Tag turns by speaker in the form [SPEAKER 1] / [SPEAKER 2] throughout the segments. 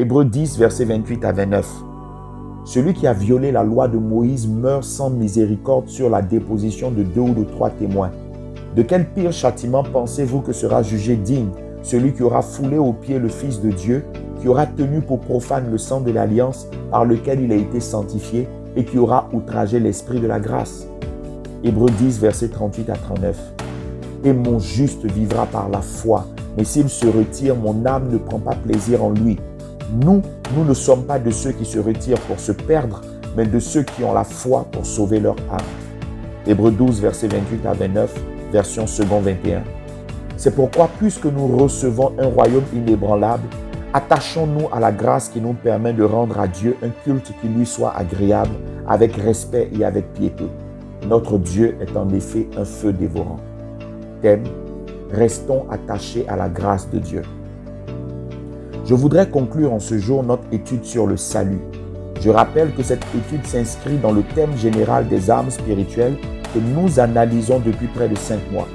[SPEAKER 1] Hébreux 10, versets 28 à 29. Celui qui a violé la loi de Moïse meurt sans miséricorde sur la déposition de 2 ou de 3 témoins. De quel pire châtiment pensez-vous que sera jugé digne celui qui aura foulé aux pieds le Fils de Dieu, qui aura tenu pour profane le sang de l'alliance par lequel il a été sanctifié et qui aura outragé l'esprit de la grâce? Hébreux 10, versets 38 à 39. Et mon juste vivra par la foi, mais s'il se retire, mon âme ne prend pas plaisir en lui. Nous ne sommes pas de ceux qui se retirent pour se perdre, mais de ceux qui ont la foi pour sauver leur âme. Hébreux 12, versets 28 à 29, version second 21. C'est pourquoi, puisque nous recevons un royaume inébranlable, attachons-nous à la grâce qui nous permet de rendre à Dieu un culte qui lui soit agréable, avec respect et avec piété. Notre Dieu est en effet un feu dévorant. Thème: restons attachés à la grâce de Dieu. Je voudrais conclure en ce jour notre étude sur le salut. Je rappelle que cette étude s'inscrit dans le thème général des armes spirituelles que nous analysons depuis près de 5 mois.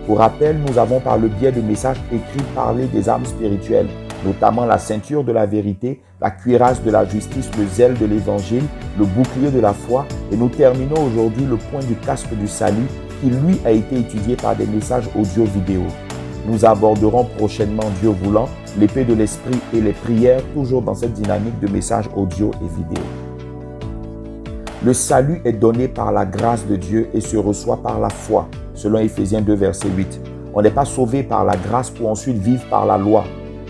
[SPEAKER 1] Pour rappel, nous avons par le biais de messages écrits parlé des armes spirituelles, notamment la ceinture de la vérité, la cuirasse de la justice, le zèle de l'évangile, le bouclier de la foi, et nous terminons aujourd'hui le point du casque du salut qui lui a été étudié par des messages audio-vidéo. Nous aborderons prochainement, Dieu voulant, l'épée de l'esprit et les prières, toujours dans cette dynamique de messages audio et vidéo. Le salut est donné par la grâce de Dieu et se reçoit par la foi, selon Éphésiens 2, verset 8. On n'est pas sauvé par la grâce pour ensuite vivre par la loi.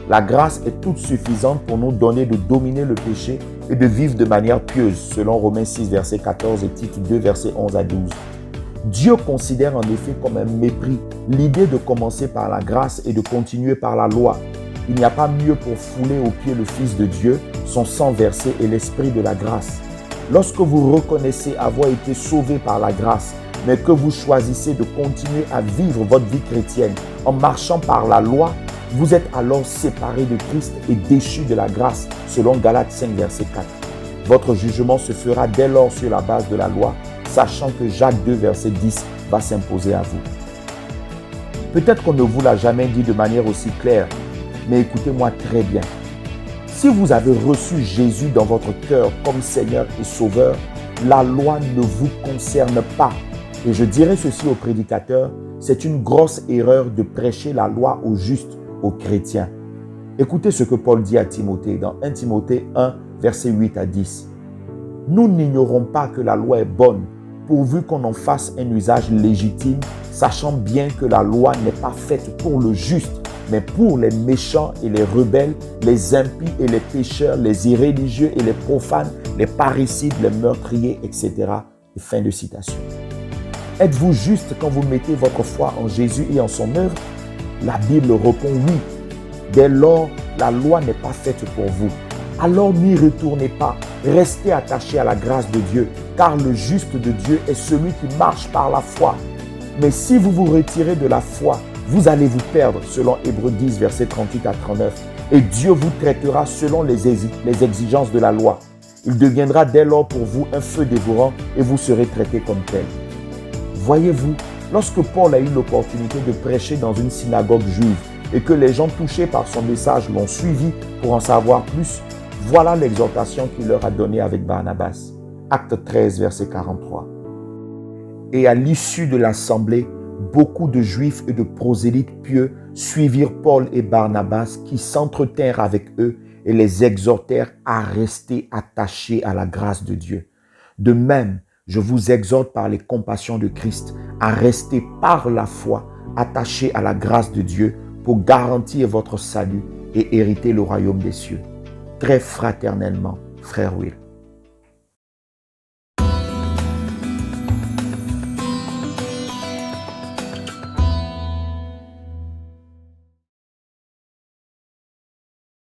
[SPEAKER 1] La grâce est toute suffisante pour nous donner de dominer le péché et de vivre de manière pieuse, selon Romains 6, verset 14 et Tite 2, verset 11 à 12. Dieu considère en effet comme un mépris l'idée de commencer par la grâce et de continuer par la loi. Il n'y a pas mieux pour fouler aux pieds le Fils de Dieu, son sang versé et l'esprit de la grâce. Lorsque vous reconnaissez avoir été sauvé par la grâce, mais que vous choisissez de continuer à vivre votre vie chrétienne en marchant par la loi, vous êtes alors séparé de Christ et déchu de la grâce, selon Galates 5, verset 4. Votre jugement se fera dès lors sur la base de la loi, sachant que Jacques 2, verset 10 va s'imposer à vous. Peut-être qu'on ne vous l'a jamais dit de manière aussi claire, mais écoutez-moi très bien. Si vous avez reçu Jésus dans votre cœur comme Seigneur et Sauveur, la loi ne vous concerne pas. Et je dirais ceci aux prédicateurs, c'est une grosse erreur de prêcher la loi aux justes, aux chrétiens. Écoutez ce que Paul dit à Timothée dans 1 Timothée 1, verset 8 à 10. Nous n'ignorons pas que la loi est bonne, pourvu qu'on en fasse un usage légitime, sachant bien que la loi n'est pas faite pour le juste, mais pour les méchants et les rebelles, les impies et les pécheurs, les irréligieux et les profanes, les parricides, les meurtriers, etc. Et fin de citation. Êtes-vous juste quand vous mettez votre foi en Jésus et en son œuvre? La Bible répond oui. Dès lors, la loi n'est pas faite pour vous. Alors n'y retournez pas. Restez attachés à la grâce de Dieu, car le juste de Dieu est celui qui marche par la foi. Mais si vous vous retirez de la foi, vous allez vous perdre, selon Hébreux 10, versets 38 à 39. Et Dieu vous traitera selon les exigences de la loi. Il deviendra dès lors pour vous un feu dévorant et vous serez traités comme tel. Voyez-vous, lorsque Paul a eu l'opportunité de prêcher dans une synagogue juive et que les gens touchés par son message l'ont suivi pour en savoir plus, voilà l'exhortation qu'il leur a donnée avec Barnabas. Acte 13, verset 43. Et à l'issue de l'assemblée, beaucoup de Juifs et de prosélytes pieux suivirent Paul et Barnabas qui s'entretinrent avec eux et les exhortèrent à rester attachés à la grâce de Dieu. De même, je vous exhorte par les compassions de Christ à rester par la foi attachés à la grâce de Dieu pour garantir votre salut et hériter le royaume des cieux. Très fraternellement, frère Will.